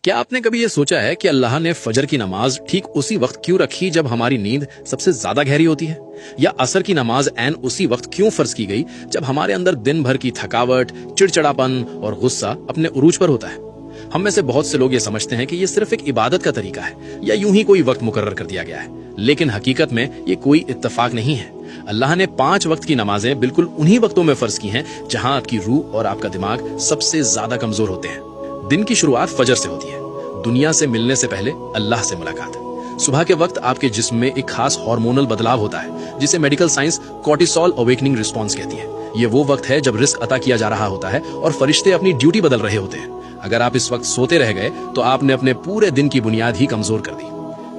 کیا آپ نے کبھی یہ سوچا ہے کہ اللہ نے فجر کی نماز ٹھیک اسی وقت کیوں رکھی جب ہماری نیند سب سے زیادہ گہری ہوتی ہے؟ یا عصر کی نماز عین اسی وقت کیوں فرض کی گئی جب ہمارے اندر دن بھر کی تھکاوٹ، چڑچڑاپن اور غصہ اپنے عروج پر ہوتا ہے؟ ہم میں سے بہت سے لوگ یہ سمجھتے ہیں کہ یہ صرف ایک عبادت کا طریقہ ہے یا یوں ہی کوئی وقت مقرر کر دیا گیا ہے، لیکن حقیقت میں یہ کوئی اتفاق نہیں ہے۔ اللہ نے 5 وقت کی نمازیں بالکل انہی وقتوں میں فرض کی ہیں جہاں آپ کی روح اور آپ کا دماغ سب سے زیادہ کمزور ہوتے ہیں۔ دن کی شروعات فجر سے ہوتی ہے، دنیا سے ملنے سے پہلے اللہ سے ملاقات۔ صبح کے وقت آپ کے جسم میں ایک خاص ہارمونل بدلاؤ ہوتا ہے جسے medical science cortisol awakening response کہتی ہے۔ یہ وہ وقت ہے جب رزق عطا کیا جا رہا ہوتا ہے اور فرشتے اپنی ڈیوٹی بدل رہے ہوتے ہیں۔ اگر آپ اس وقت سوتے رہ گئے تو آپ نے اپنے پورے دن کی بنیاد ہی کمزور کر دی۔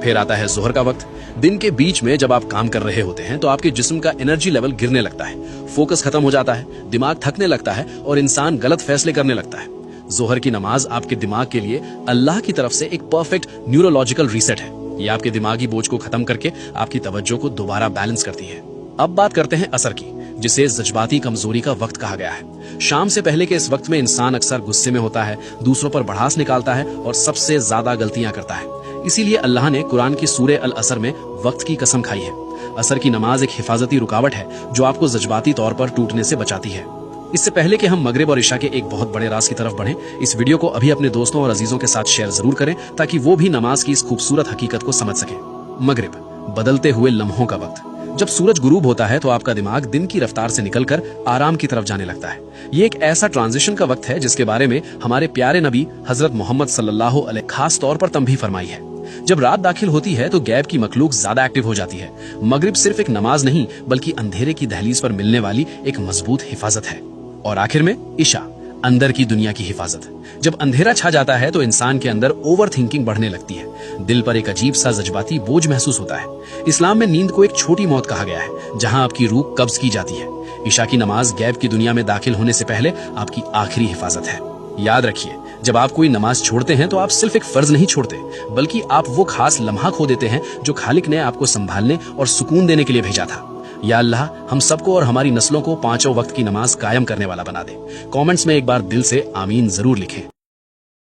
پھر آتا ہے ظہر کا وقت۔ دن کے بیچ میں جب آپ کام کر رہے ہوتے ہیں تو آپ کے جسم کا انرجی لیول گرنے لگتا ہے، فوکس ختم ہو جاتا ہے، دماغ تھکنے لگتا ہے اور انسان غلط فیصلے کرنے لگتا ہے۔ ظہر کی نماز آپ کے دماغ کے لیے اللہ کی طرف سے ایک پرفیکٹ نیورولوجیکل ریسٹ ہے۔ یہ آپ کے دماغی بوجھ کو ختم کر کے آپ کی توجہ کو دوبارہ بیلنس کرتی ہے۔ اب بات کرتے ہیں عصر کی، جسے جذباتی کمزوری کا وقت کہا گیا ہے۔ شام سے پہلے کے اس وقت میں انسان اکثر غصے میں ہوتا ہے، دوسروں پر بڑھاس نکالتا ہے اور سب سے زیادہ غلطیاں کرتا ہے۔ اسی لیے اللہ نے قرآن کی سورہ العصر میں وقت کی قسم کھائی ہے۔ عصر کی نماز ایک حفاظتی رکاوٹ ہے جو آپ کو جذباتی طور پر ٹوٹنے سے بچاتی ہے۔ اس سے پہلے کہ ہم مغرب اور عشاء کے ایک بہت بڑے راز کی طرف بڑھیں، اس ویڈیو کو ابھی اپنے دوستوں اور عزیزوں کے ساتھ شیئر ضرور کریں تاکہ وہ بھی نماز کی اس خوبصورت حقیقت کو سمجھ سکیں۔ مغرب، بدلتے ہوئے لمحوں کا وقت۔ جب سورج غروب ہوتا ہے تو آپ کا دماغ دن کی رفتار سے نکل کر آرام کی طرف جانے لگتا ہے۔ یہ ایک ایسا ٹرانزیشن کا وقت ہے جس کے بارے میں ہمارے پیارے نبی حضرت محمد صلی اللہ علیہ خاص طور پر تنبیہ فرمائی ہے۔ جب رات داخل ہوتی ہے تو غیب کی مخلوق زیادہ ایکٹیو ہو جاتی ہے۔ مغرب صرف ایک نماز نہیں بلکہ اندھیرے کی دہلیز پر ملنے والی ایک مضبوط حفاظت ہے۔ اور آخر میں عشاء، اندر کی دنیا کی حفاظت۔ جب اندھیرا چھا جاتا ہے تو انسان کے اندر اوور تھنکنگ بڑھنے لگتی ہے، دل پر ایک عجیب سا جذباتی بوجھ محسوس ہوتا ہے۔ اسلام میں نیند کو ایک چھوٹی موت کہا گیا ہے جہاں آپ کی روح قبض کی جاتی ہے۔ عشاء کی نماز غیب کی دنیا میں داخل ہونے سے پہلے آپ کی آخری حفاظت ہے۔ یاد رکھیے، جب آپ کوئی نماز چھوڑتے ہیں تو آپ صرف ایک فرض نہیں چھوڑتے بلکہ آپ وہ خاص لمحہ کھو دیتے ہیں جو خالق نے آپ کو سنبھالنے اور سکون دینے کے لیے بھیجا تھا۔ یا اللہ ہم سب کو اور ہماری نسلوں کو 5 وقت کی نماز قائم کرنے والا بنا دے۔ کامنٹس میں ایک بار دل سے آمین ضرور لکھیں۔